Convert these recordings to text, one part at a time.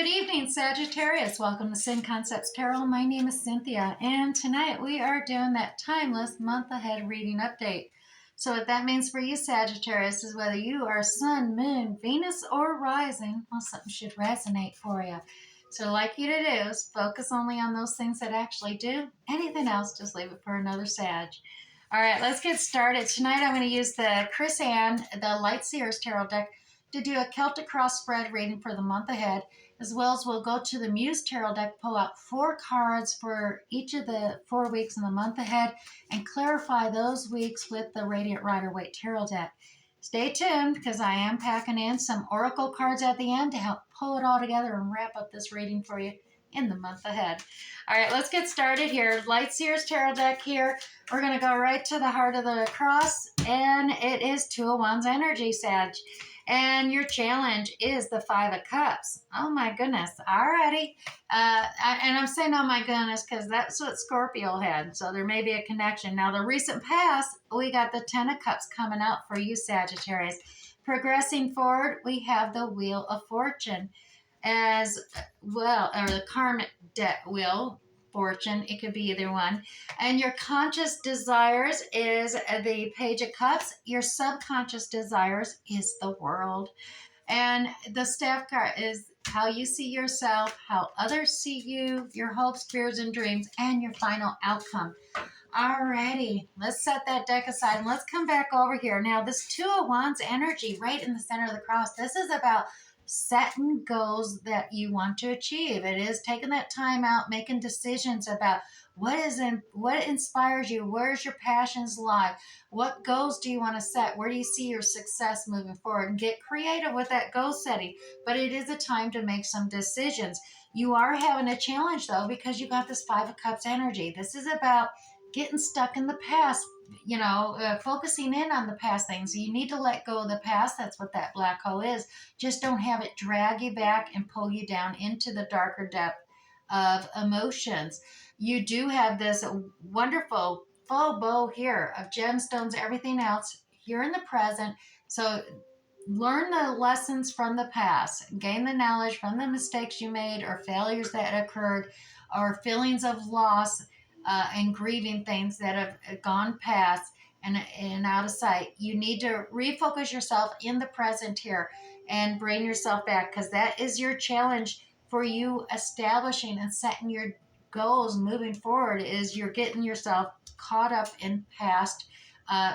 Good evening, Sagittarius. Welcome to Sin Concepts Tarot. My name is Cynthia, and tonight we are doing that timeless month ahead reading update. So what that means for you, Sagittarius, is whether you are Sun, Moon, Venus, or Rising, well, something should resonate for you. So what I'd like you to do is focus only on those things that actually do. Anything else, just leave it for another Sag. All right, let's get started. Tonight I'm going to use the Chris Ann, the Light Seers Tarot deck, to do a Celtic Cross spread reading for the month ahead, as well as we'll go to the Muse Tarot deck, pull out 4 cards for each of the 4 weeks in the month ahead, and clarify those weeks with the Radiant Rider-Waite Tarot deck. Stay tuned, because I am packing in some oracle cards at the end to help pull it all together and wrap up this reading for you in the month ahead. All right, let's get started here. Light Seers Tarot deck here. We're going to go right to the heart of the cross, and it is Two of Wands energy, Sag. And your challenge is the Five of Cups. Oh my goodness. Alrighty. And I'm saying oh my goodness because that's what Scorpio had. So there may be a connection. Now the recent past, we got the Ten of Cups coming out for you, Sagittarius. Progressing forward, we have the Wheel of Fortune as well, or the karmic debt wheel. Fortune, it could be either one. And your conscious desires is the Page of Cups. Your subconscious desires is the World. And the Staff card is how you see yourself, how others see you, your hopes, fears, and dreams, and your final outcome. Alrighty, let's set that deck aside and let's come back over here. Now, this Two of Wands energy right in the center of the cross, this is about setting goals that you want to achieve. It is taking that time out, making decisions about what inspires you, where's your passions lie, what goals do you want to set, where do you see your success moving forward, and get creative with that goal setting. But it is a time to make some decisions. You are having a challenge though, because you got this Five of Cups energy. This is about getting stuck in the past, focusing in on the past things. You need to let go of the past. That's what that black hole is. Just don't have it drag you back and pull you down into the darker depth of emotions. You do have this wonderful full bow here of gemstones, everything else here in the present. So learn the lessons from the past, gain the knowledge from the mistakes you made or failures that occurred or feelings of loss and grieving things that have gone past and out of sight. You need to refocus yourself in the present here and bring yourself back, because that is your challenge for you establishing and setting your goals moving forward, is you're getting yourself caught up in past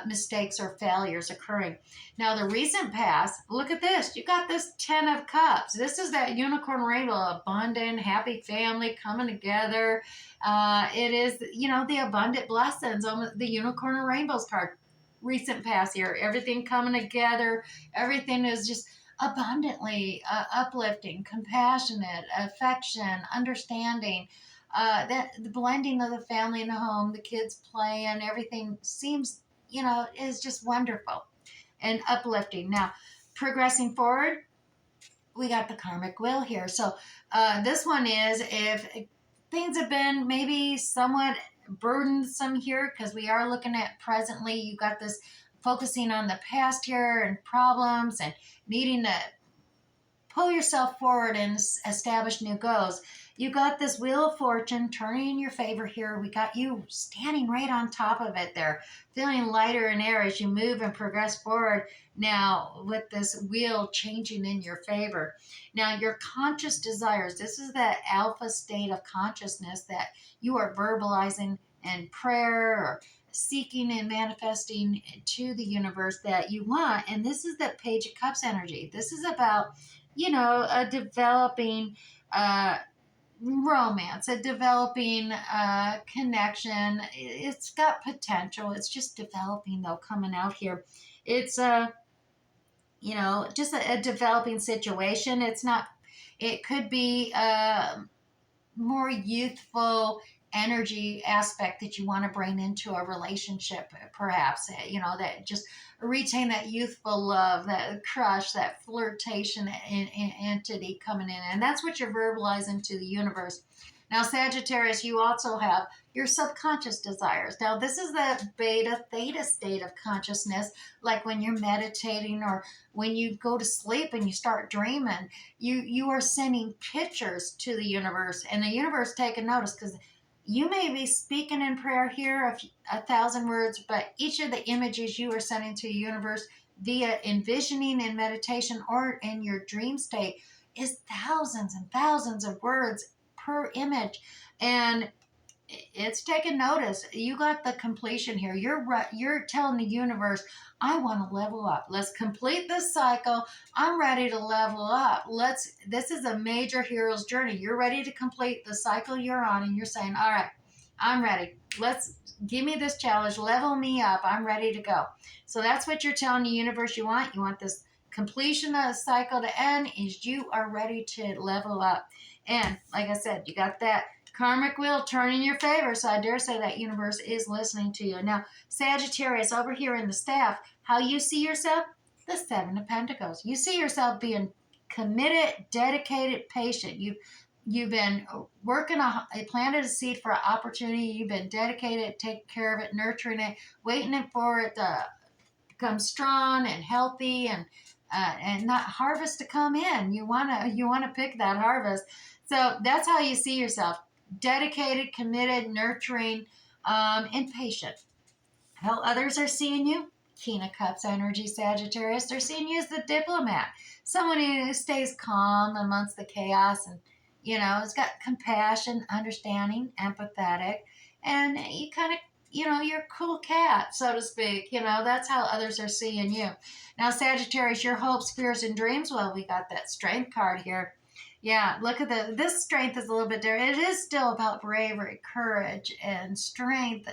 mistakes or failures occurring. Now, the recent past, look at this. You got this Ten of Cups. This is that unicorn rainbow, abundant, happy family coming together. It is, the abundant blessings on the unicorn and rainbows card. Recent past here, everything coming together. Everything is just abundantly uplifting, compassionate, affection, understanding. That the blending of the family and the home, the kids playing, everything seems, is just wonderful and uplifting. Now, progressing forward, we got the karmic wheel here. So this one is if things have been maybe somewhat burdensome here, because we are looking at presently, you got this focusing on the past here and problems and needing to pull yourself forward and establish new goals. You got this Wheel of Fortune turning in your favor here. We got you standing right on top of it there, feeling lighter in air as you move and progress forward now with this wheel changing in your favor. Now, your conscious desires, this is that alpha state of consciousness that you are verbalizing in prayer or seeking and manifesting to the universe that you want. And this is that Page of Cups energy. This is about, a developing romance, a developing connection. It's got potential. It's just developing though, coming out here. It's just a developing situation. It could be more youthful energy aspect that you want to bring into a relationship, perhaps, that just retain that youthful love, that crush, that flirtation entity coming in. And that's what you're verbalizing to the universe. Now, Sagittarius, you also have your subconscious desires. Now, this is the beta theta state of consciousness, like when you're meditating or when you go to sleep and you start dreaming. You are sending pictures to the universe, and the universe taking notice, because you may be speaking in prayer here 1,000 words, but each of the images you are sending to the universe via envisioning in meditation or in your dream state is thousands and thousands of words per image. And it's taking notice. You got the completion here. You're telling the universe, I want to level up. Let's complete this cycle. I'm ready to level up. This is a major hero's journey. You're ready to complete the cycle you're on, and you're saying, all right, I'm ready. Let's give me this challenge, level me up. I'm ready to go. So that's what you're telling the universe you want. You want this completion of the cycle to end, is you are ready to level up. And like I said, you got that karmic wheel turn in your favor. So I dare say that universe is listening to you. Now, Sagittarius, over here in the staff, how you see yourself? The Seven of Pentacles. You see yourself being committed, dedicated, patient. You've been working, planted a seed for an opportunity. You've been dedicated, taking care of it, nurturing it, waiting for it to become strong and healthy, and not harvest to come in. You wanna pick that harvest. So that's how you see yourself: dedicated, committed, nurturing, and patient. How others are seeing you? King of Cups energy, Sagittarius. They're seeing you as the diplomat, someone who stays calm amongst the chaos, and has got compassion, understanding, empathetic, and you kind of, you're a cool cat, so to speak. That's how others are seeing you. Now, Sagittarius, your hopes, fears, and dreams. Well, we got that strength card here. Yeah, look at this strength is a little bit different. It is still about bravery, courage, and strength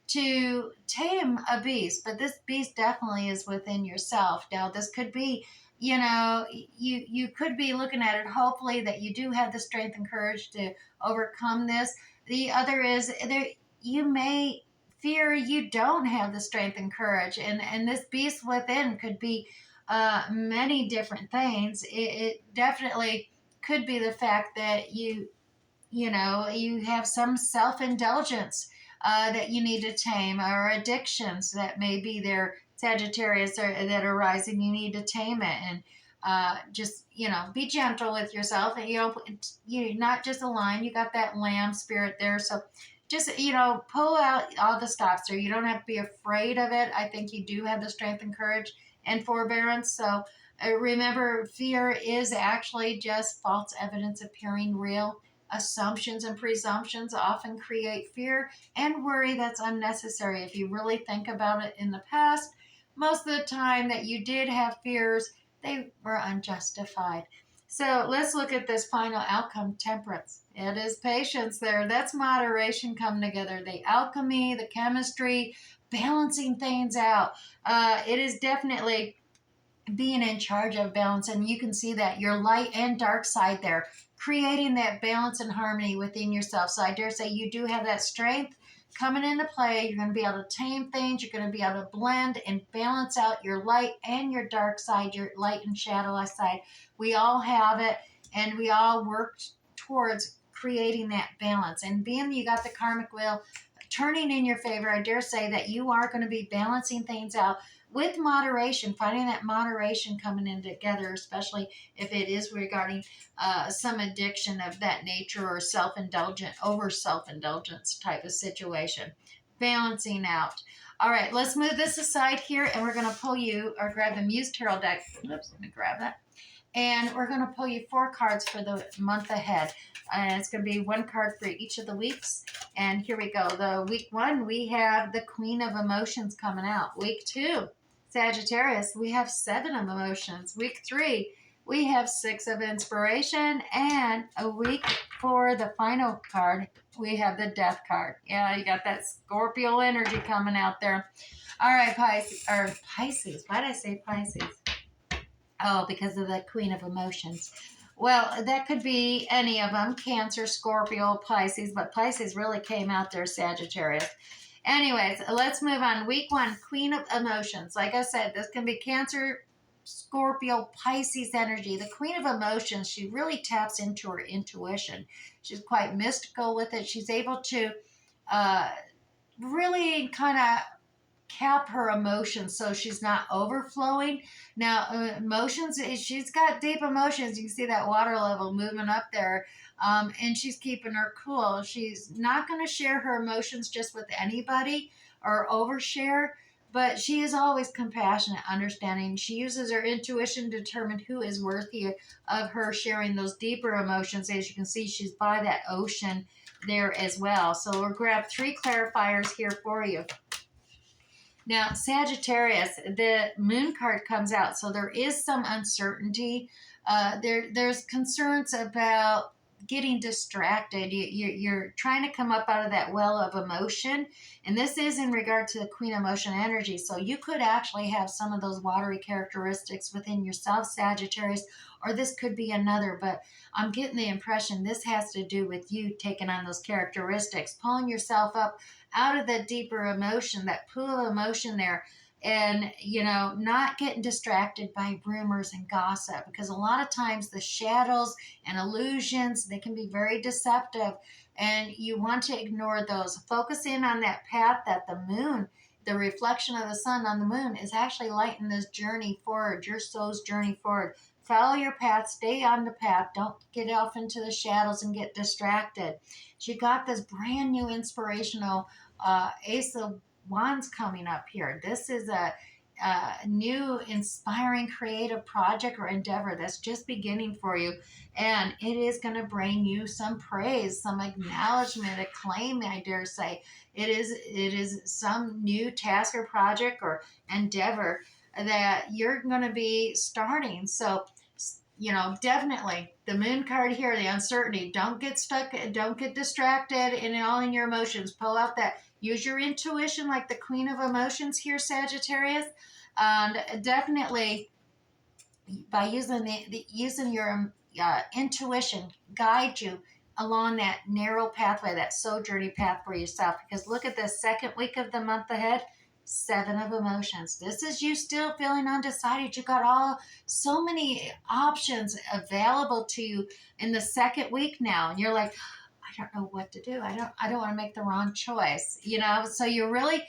to tame a beast, but this beast definitely is within yourself. Now, this could be, you could be looking at it, hopefully, that you do have the strength and courage to overcome this. The other is there, you may fear you don't have the strength and courage, and this beast within could be many different things. It definitely could be the fact that you have some self-indulgence that you need to tame, or addictions that may be there, Sagittarius, that are rising. You need to tame it, and just be gentle with yourself. And you not just a lion. You got that lamb spirit there, so just pull out all the stops there. You don't have to be afraid of it. I think you do have the strength and courage and forbearance. So remember, fear is actually just false evidence appearing real. Assumptions and presumptions often create fear and worry that's unnecessary. If you really think about it, in the past, most of the time that you did have fears, they were unjustified. So let's look at this final outcome, Temperance. It is patience there. That's moderation coming together. The alchemy, the chemistry, balancing things out. It is definitely being in charge of balance, and you can see that your light and dark side there, creating that balance and harmony within yourself. So I dare say you do have that strength coming into play. You're going to be able to tame things. You're going to be able to blend and balance out your light and your dark side, your light and shadow side. We all have it, and we all work towards creating that balance. And being you got the karmic wheel turning in your favor, I dare say that you are going to be balancing things out with moderation, finding that moderation coming in together, especially if it is regarding some addiction of that nature, or self-indulgence type of situation. Balancing out. All right, let's move this aside here, and we're going to pull you, or grab the Muse Tarot deck. Oops, let me grab that. And we're going to pull you 4 cards for the month ahead. And it's going to be 1 card for each of the weeks. And here we go. The week 1, we have the Queen of Emotions coming out. Week 2, Sagittarius, we have 7 of Emotions. Week 3, we have 6 of Inspiration. And a week for the final card, we have the Death card. Yeah, you got that Scorpio energy coming out there. All right, Pisces. Why did I say Pisces? Oh, because of the Queen of Emotions. Well, that could be any of them. Cancer, Scorpio, Pisces. But Pisces really came out there, Sagittarius. Anyways, let's move on. Week 1, Queen of Emotions. Like I said, this can be Cancer, Scorpio, Pisces energy. The Queen of Emotions, she really taps into her intuition. She's quite mystical with it. She's able to uh, really kind of cap her emotions so she's not overflowing. Now, emotions, she's got deep emotions. You can see that water level moving up there. And she's keeping her cool. She's not going to share her emotions just with anybody or overshare, but she is always compassionate, understanding. She uses her intuition to determine who is worthy of her sharing those deeper emotions. As you can see, she's by that ocean there as well. So we'll grab 3 clarifiers here for you. Now, Sagittarius, the moon card comes out, so there is some uncertainty. There's concerns about getting distracted. You're trying to come up out of that well of emotion, and this is in regard to the Queen Emotion energy. So you could actually have some of those watery characteristics within yourself, Sagittarius, or this could be another. But I'm getting the impression this has to do with you taking on those characteristics, pulling yourself up out of the deeper emotion, that pool of emotion there, and not getting distracted by rumors and gossip, because a lot of times the shadows and illusions, they can be very deceptive, and you want to ignore those. Focus in on that path that the moon, the reflection of the sun on the moon, is actually lighting this journey forward, your soul's journey forward. Follow your path, stay on the path, don't get off into the shadows and get distracted. You got this brand new inspirational Ace of Wands coming up here. This is a new, inspiring, creative project or endeavor that's just beginning for you, and it is going to bring you some praise, some acknowledgement, acclaim. I dare say it is some new task or project or endeavor that you're going to be starting. So definitely the moon card here, the uncertainty. Don't get stuck, don't get distracted in all in your emotions. Pull out that, use your intuition like the Queen of Emotions here, Sagittarius. And definitely by using your intuition, guide you along that narrow pathway, that soul journey path for yourself. Because look at the second week of the month ahead. 7 of emotions. This is you still feeling undecided. You got so many options available to you in the second week now, and you're like, I don't know what to do. I don't want to make the wrong choice. So you're really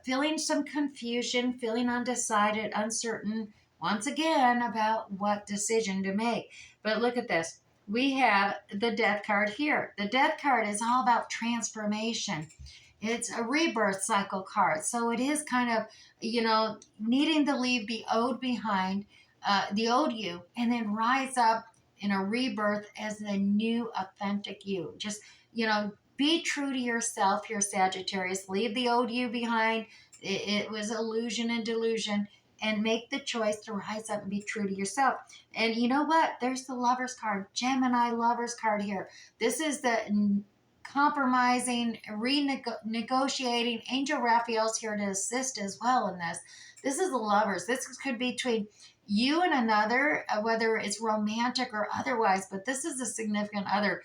feeling some confusion, feeling undecided, uncertain once again about what decision to make. But look at this. We have the Death card here. The Death card is all about transformation. It's a rebirth cycle card. So it is kind of, needing to leave the old behind, the old you, and then rise up in a rebirth as the new authentic you. Just, be true to yourself here, Sagittarius. Leave the old you behind. It was illusion and delusion. And make the choice to rise up and be true to yourself. And you know what? There's the Lovers card, Gemini Lovers card here. This is the compromising, renegotiating. Angel Raphael's here to assist as well in this. This is the Lovers. This could be between you and another, whether it's romantic or otherwise, but this is a significant other.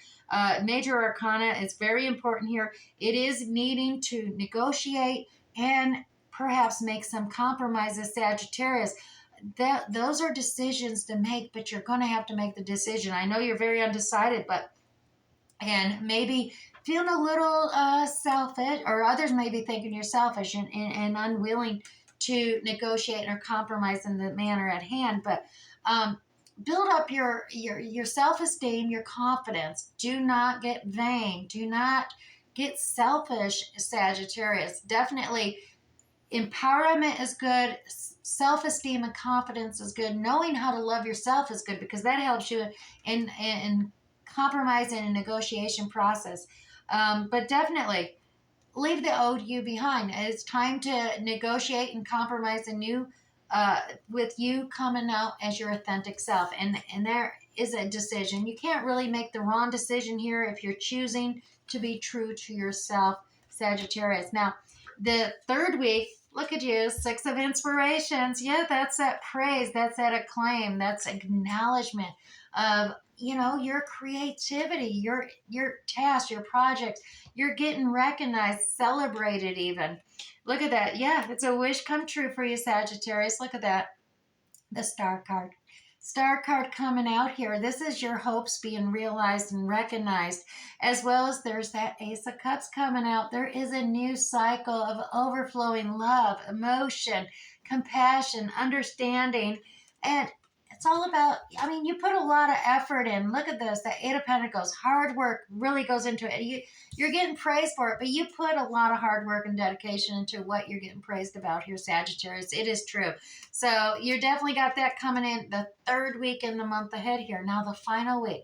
Major Arcana is very important here. It is needing to negotiate and perhaps make some compromises, Sagittarius. Those are decisions to make, but you're going to have to make the decision. I know you're very undecided, and maybe feeling a little selfish, or others may be thinking you're selfish and unwilling to negotiate or compromise in the manner at hand. But build up your self-esteem, your confidence. Do not get vain. Do not get selfish, Sagittarius. Definitely empowerment is good. Self-esteem and confidence is good. Knowing how to love yourself is good, because that helps you in compromise and a negotiation process. But definitely leave the old you behind. It's time to negotiate and compromise anew, with you coming out as your authentic self. And there is a decision. You can't really make the wrong decision here if you're choosing to be true to yourself, Sagittarius. Now, the third week, look at you, 6 of Inspirations. Yeah, that's that praise. That's that acclaim. That's acknowledgement of, your creativity, your tasks, your projects. You're getting recognized, celebrated even. Look at that. Yeah, it's a wish come true for you, Sagittarius. Look at that. the Star card. Star card coming out here. This is your hopes being realized and recognized, as well as there's that Ace of Cups coming out. There is a new cycle of overflowing love, emotion, compassion, understanding, and it's all about, I mean, you put a lot of effort in. Look at this, the Eight of Pentacles. Hard work really goes into it. You're getting praised for it, but you put a lot of hard work and dedication into what you're getting praised about here, Sagittarius. It is true. So you definitely got that coming in the third week in the month ahead here. Now the final week.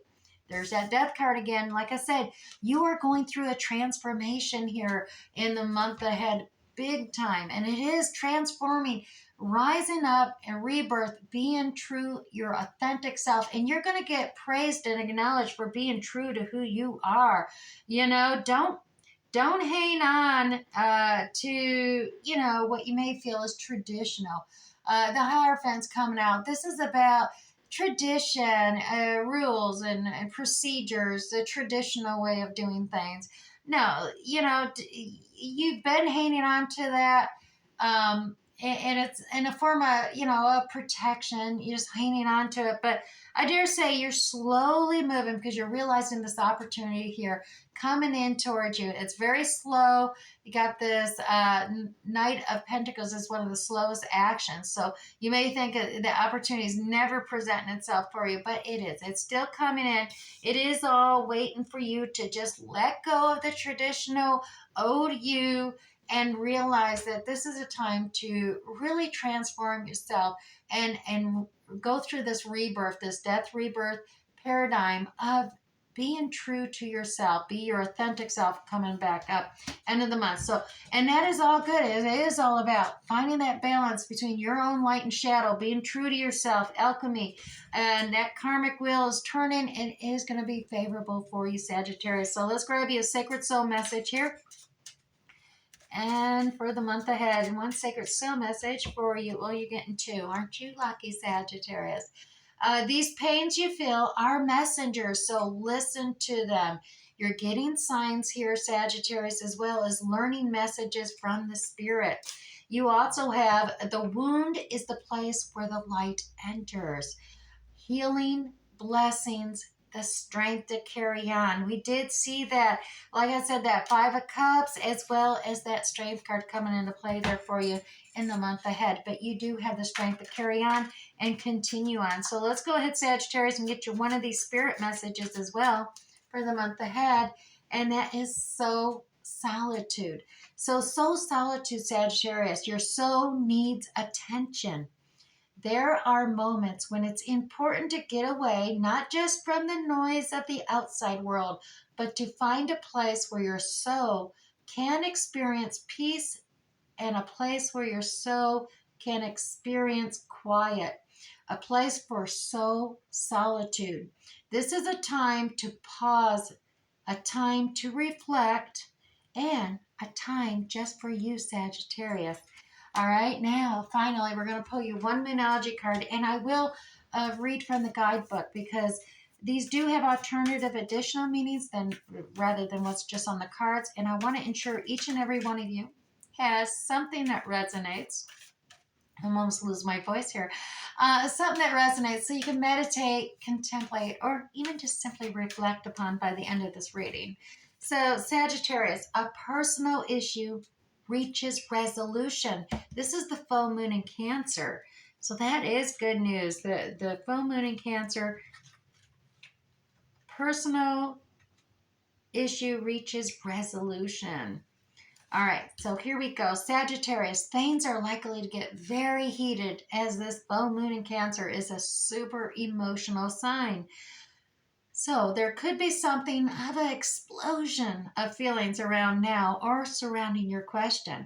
There's that death card again. Like I said, you are going through a transformation here in the month ahead, big time. And it is transforming, rising up and rebirth, being true, your authentic self. And you're going to get praised and acknowledged for being true to who you are. You know, don't hang on to, you know, what you may feel is traditional. The Hierophant's coming out. This is about tradition, rules, and procedures, the traditional way of doing things. No, you know, you've been hanging on to that. And it's in a form of, you know, a protection. You're just hanging on to it. But I dare say you're slowly moving because you're realizing this opportunity here coming in towards you. It's very slow. You got this Knight of Pentacles is one of the slowest actions. So you may think the opportunity is never presenting itself for you, but it is. It's still coming in. It is all waiting for you to just let go of the traditional ode you and realize that this is a time to really transform yourself and go through this rebirth, this death rebirth paradigm of being true to yourself, be your authentic self coming back up end of the month. So, and that is all good. It is all about finding that balance between your own light and shadow, being true to yourself, alchemy, and that karmic wheel is turning and it is going to be favorable for you, Sagittarius. So let's grab you a sacred soul message here. And for the month ahead, one sacred soul message for you. Well, you're getting two. Aren't you lucky, Sagittarius? These pains you feel are messengers, so listen to them. You're getting signs here, Sagittarius, as well as learning messages from the spirit. You also have the wound is the place where the light enters. Healing, blessings, the strength to carry on. We did see that, like I said, that Five of Cups, as well as that strength card coming into play there for you in the month ahead. But you do have the strength to carry on and continue on. So let's go ahead, Sagittarius, and get you one of these spirit messages as well for the month ahead. And that is soul solitude. So solitude, Sagittarius. Your soul needs attention. There are moments when it's important to get away, not just from the noise of the outside world, but to find a place where your soul can experience peace and a place where your soul can experience quiet, a place for soul solitude. This is a time to pause, a time to reflect, and a time just for you, Sagittarius. All right, now finally, we're going to pull you one Moonology card, and I will read from the guidebook because these do have alternative additional meanings rather than what's just on the cards, and I want to ensure each and every one of you has something that resonates. I'm almost lose my voice here. Something that resonates so you can meditate, contemplate, or even just simply reflect upon by the end of this reading. So, Sagittarius, a personal issue reaches resolution. This is the full moon in Cancer. So that is good news. The full moon in Cancer, personal issue reaches resolution. All right, so here we go. Sagittarius, things are likely to get very heated as this full moon in Cancer is a super emotional sign. So there could be something of an explosion of feelings around now or surrounding your question.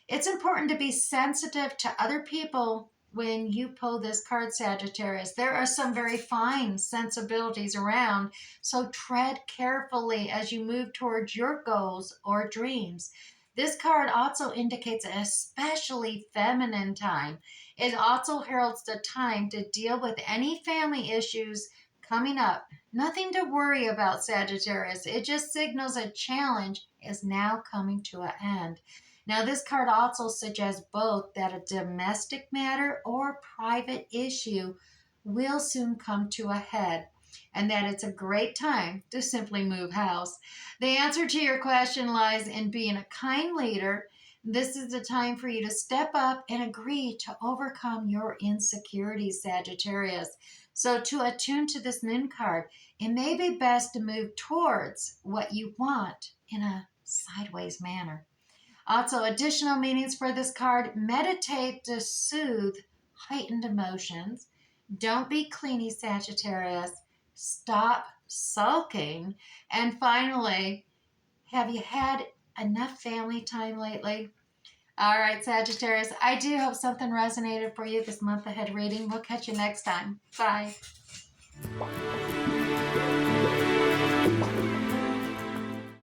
It's important to be sensitive to other people when you pull this card, Sagittarius. There are some very fine sensibilities around, so tread carefully as you move towards your goals or dreams. This card also indicates an especially feminine time. It also heralds the time to deal with any family issues coming up. Nothing to worry about, Sagittarius. It just signals a challenge is now coming to an end. Now, this card also suggests both that a domestic matter or private issue will soon come to a head, and that it's a great time to simply move house. The answer to your question lies in being a kind leader. This is the time for you to step up and agree to overcome your insecurities, Sagittarius. So, to attune to this moon card, it may be best to move towards what you want in a sideways manner. Also, additional meanings for this card: meditate to soothe heightened emotions. Don't be clingy, Sagittarius. Stop sulking. And finally, have you had enough family time lately? All right, Sagittarius, I do hope something resonated for you this month ahead reading. We'll catch you next time. Bye.